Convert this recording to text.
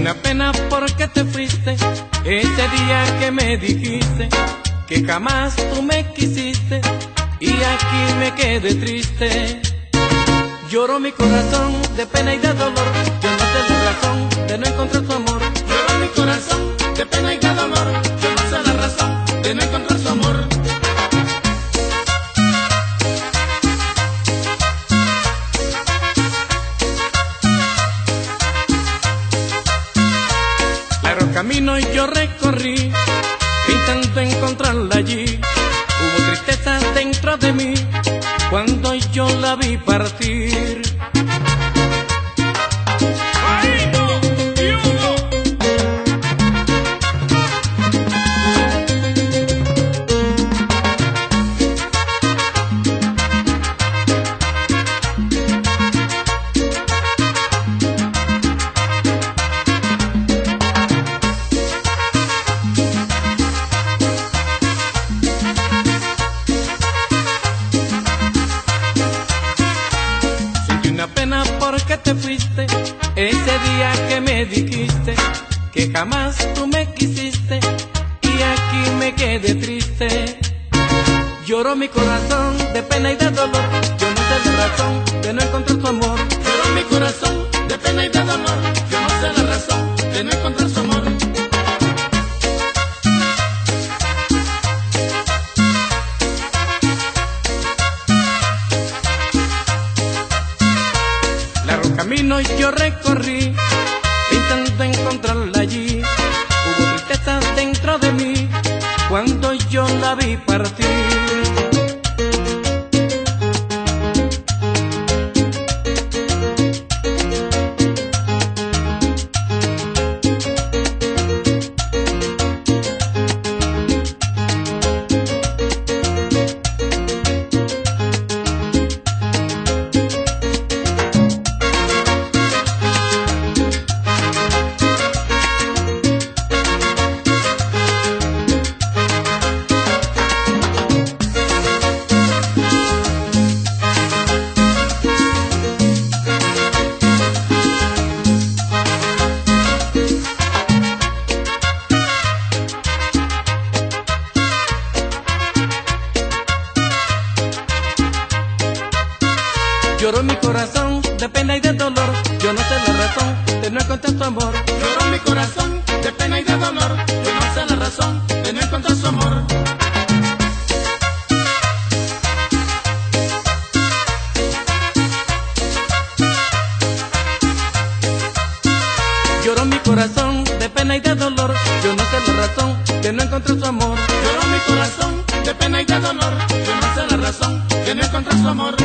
una pena porque te fuiste, ese día que me dijiste que jamás tú me quisiste, y aquí me quedé triste. Lloró mi corazón de pena y de dolor, yo no sé la razón de no encontrar tu amor. Lloró mi corazón de pena y de dolor, yo no sé la razón de no encontrar su amor. Largo camino yo recorrí, intento encontrarla allí. Hubo tristeza dentro de mí cuando yo la vi partir. Una pena porque te fuiste, ese día que me dijiste que jamás tú me quisiste, y aquí me quedé triste. Lloró mi corazón de pena y de dolor, yo no sé la razón de no encontrar tu amor. Lloró mi corazón de pena y de dolor, yo no sé la razón de no encontrar su amor. Largo camino yo recorrí, intento encontrarla allí. Hubo tristeza dentro de mí cuando yo la vi partir. Lloró mi corazón de pena y de dolor, yo no sé la razón de no encontrar tu amor. Lloró mi corazón de pena y de dolor, yo no sé la razón de no encontrar su amor. Lloró mi corazón de pena y de dolor, yo no sé la razón de no encontrar su amor. Lloró mi corazón de pena y de dolor, yo no sé la razón de no encontrar su amor.